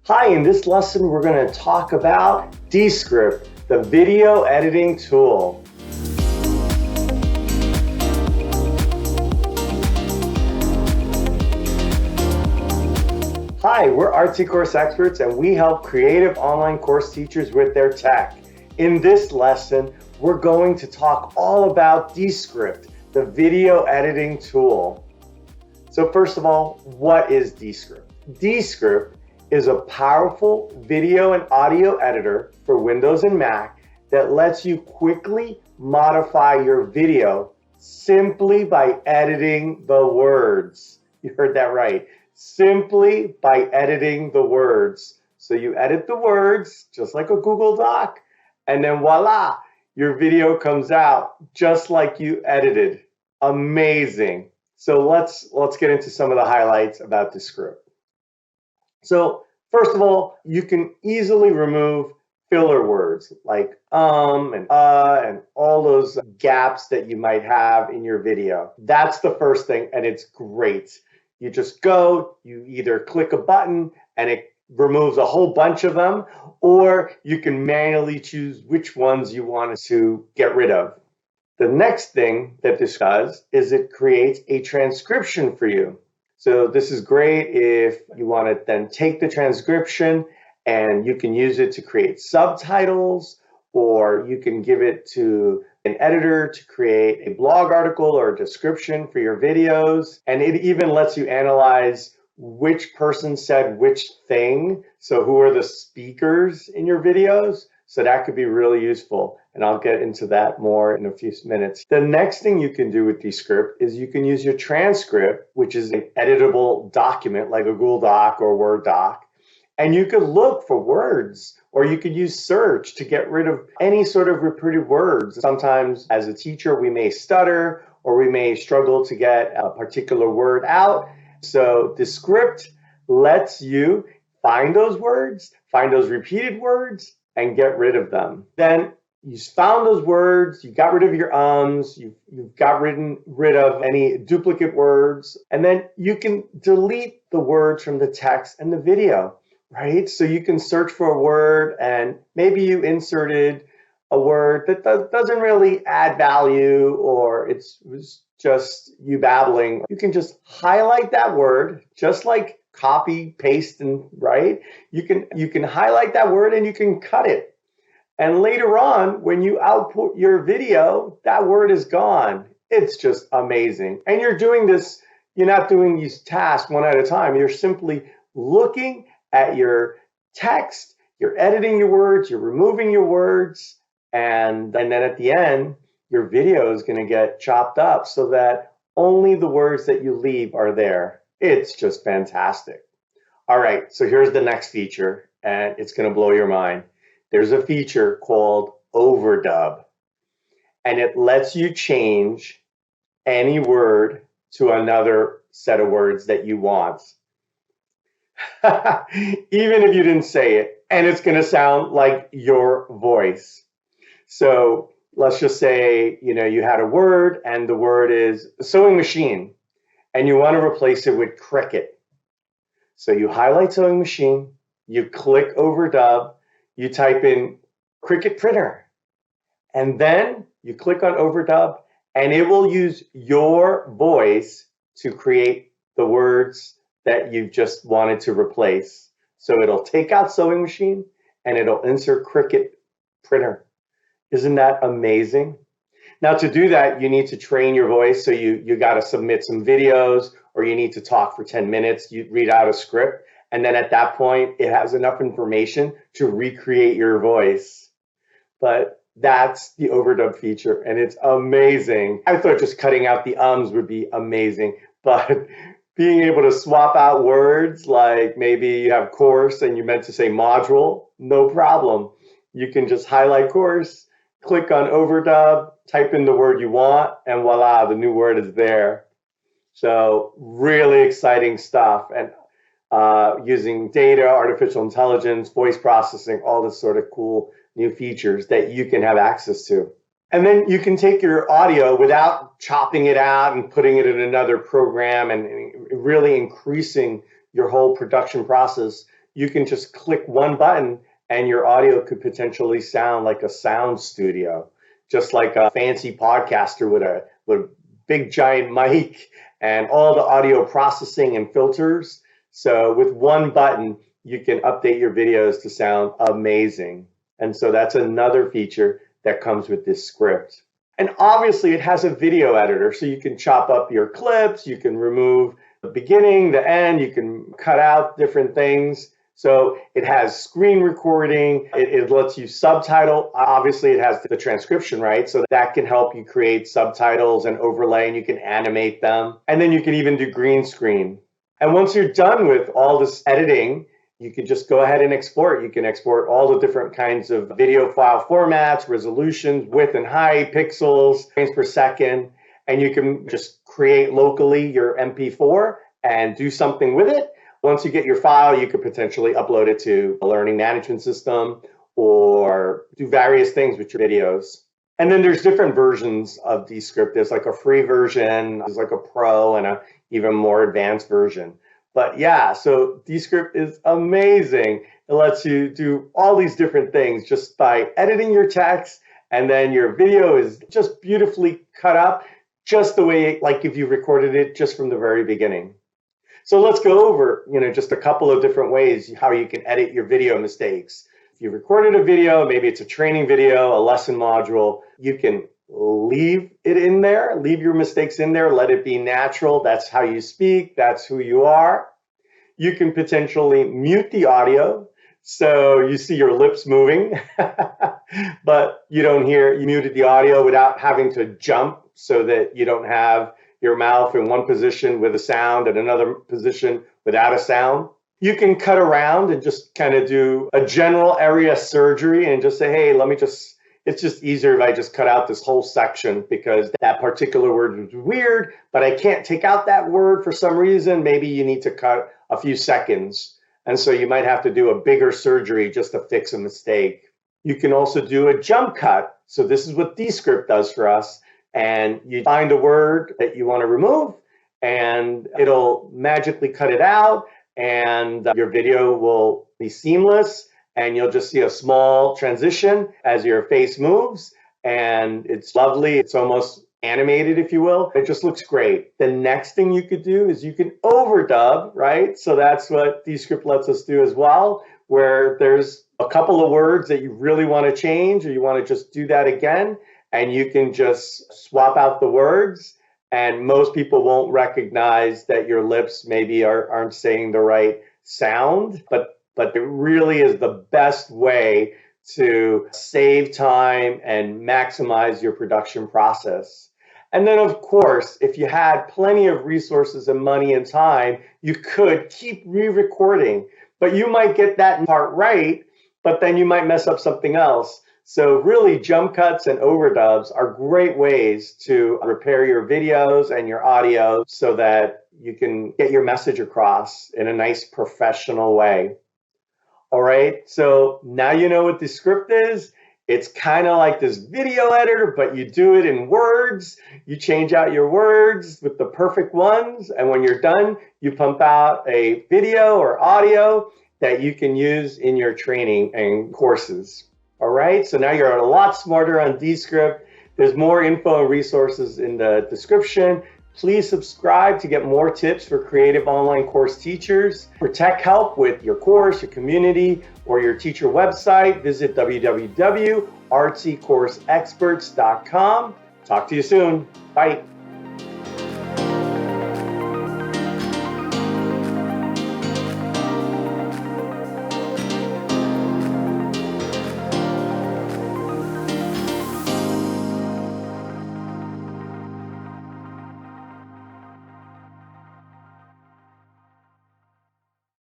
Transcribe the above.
Hi, in this lesson we're going to talk about Descript, the video editing tool. Hi, we're RT Course Experts and we help creative online course teachers with their tech. In this lesson, we're going to talk all about Descript, the video editing tool. So first of all, what is Descript? Descript is a powerful video and audio editor for Windows and Mac that lets you quickly modify your video simply by editing the words. You heard that right. Simply by editing the words. So you edit the words just like a Google Doc, and then voila, your video comes out just like you edited. Amazing. So let's get into some of the highlights about Descript. So first of all, you can easily remove filler words like and all those gaps that you might have in your video. That's the first thing, and it's great. You just go, you either click a button and it removes a whole bunch of them, or you can manually choose which ones you want to get rid of. The next thing that this does is it creates a transcription for you. So this is great if you want to then take the transcription and you can use it to create subtitles, or you can give it to an editor to create a blog article or a description for your videos. And it even lets you analyze which person said which thing. So who are the speakers in your videos? So that could be really useful. And I'll get into that more in a few minutes. The next thing you can do with Descript is you can use your transcript, which is an editable document like a Google Doc or Word doc. And you could look for words, or you could use search to get rid of any sort of repeated words. Sometimes as a teacher, we may stutter or we may struggle to get a particular word out. So Descript lets you find those words, find those repeated words, and get rid of them. Then you found those words, you got rid of your ums, you've got rid of any duplicate words, and then you can delete the words from the text and the video, right? So you can search for a word and maybe you inserted a word that doesn't really add value, or it was just you babbling. You can just highlight that word, just like copy, paste, and right? You can highlight that word and you can cut it. And later on, when you output your video, that word is gone. It's just amazing. And you're doing this, you're not doing these tasks one at a time. You're simply looking at your text, you're editing your words, you're removing your words, and then at the end, your video is going to get chopped up so that only the words that you leave are there. It's just fantastic. All right, so here's the next feature, and it's going to blow your mind. There's a feature called overdub, and it lets you change any word to another set of words that you want. Even if you didn't say it, and it's going to sound like your voice. So let's just say, you had a word, and the word is sewing machine, and you want to replace it with cricket. So you highlight sewing machine, you click overdub, you type in cricket printer, and then you click on overdub, and it will use your voice to create the words that you just wanted to replace. So it'll take out sewing machine and it'll insert cricket printer. Isn't that amazing? Now to do that, you need to train your voice. So you got to submit some videos, or you need to talk for 10 minutes. You read out a script. And then at that point, it has enough information to recreate your voice. But that's the overdub feature, and it's amazing. I thought just cutting out the ums would be amazing, but being able to swap out words, like maybe you have course and you meant to say module, no problem. You can just highlight course, click on overdub, type in the word you want, and voila, the new word is there. So really exciting stuff. And using data, artificial intelligence, voice processing, all this sort of cool new features that you can have access to. And then you can take your audio without chopping it out and putting it in another program and really increasing your whole production process. you can just click one button and your audio could potentially sound like a sound studio, just like a fancy podcaster with a big giant mic and all the audio processing and filters. So with one button, you can update your videos to sound amazing. And so that's another feature that comes with Descript. And obviously it has a video editor, so you can chop up your clips, you can remove the beginning, the end, you can cut out different things. So it has screen recording, it lets you subtitle. Obviously it has the transcription, right? So that can help you create subtitles and overlay, and you can animate them. And then you can even do green screen. And once you're done with all this editing, you can just go ahead and export. You can export all the different kinds of video file formats, resolutions, width and height, pixels, frames per second, and you can just create locally your MP4 and do something with it. Once you get your file, you could potentially upload it to a learning management system or do various things with your videos. And then there's different versions of Descript. There's like a free version, there's like a pro and a even more advanced version. But yeah, so Descript is amazing. It lets you do all these different things just by editing your text, and then your video is just beautifully cut up, just the way, like if you recorded it just from the very beginning. So let's go over, just a couple of different ways how you can edit your video mistakes. If you recorded a video, maybe it's a training video, a lesson module, you can leave it in there, leave your mistakes in there, let it be natural. That's how you speak, that's who you are. You can potentially mute the audio, so you see your lips moving, but you don't hear, you muted the audio without having to jump so that you don't have your mouth in one position with a sound and another position without a sound. You can cut around and just kind of do a general area surgery and just say, hey, it's just easier if I just cut out this whole section because that particular word was weird, but I can't take out that word for some reason. Maybe you need to cut a few seconds. And so you might have to do a bigger surgery just to fix a mistake. You can also do a jump cut. So this is what Descript does for us. And you find a word that you want to remove, and it'll magically cut it out, and your video will be seamless, and you'll just see a small transition as your face moves, and it's lovely. It's almost animated, if you will. It just looks great. The next thing you could do is you can overdub, right? So that's what Descript lets us do as well, where there's a couple of words that you really want to change, or you want to just do that again. And you can just swap out the words, and most people won't recognize that your lips maybe aren't saying the right sound, but it really is the best way to save time and maximize your production process. And then, of course, if you had plenty of resources and money and time, you could keep re-recording, but you might get that part right, but then you might mess up something else. So really, jump cuts and overdubs are great ways to repair your videos and your audio so that you can get your message across in a nice professional way. All right, so now you know what Descript is. It's kind of like this video editor, but you do it in words. You change out your words with the perfect ones, and when you're done, you pump out a video or audio that you can use in your training and courses. All right, so now you're a lot smarter on Descript. There's more info and resources in the description. Please subscribe to get more tips for creative online course teachers. For tech help with your course, your community, or your teacher website, visit www.artsycourseexperts.com. Talk to you soon. Bye.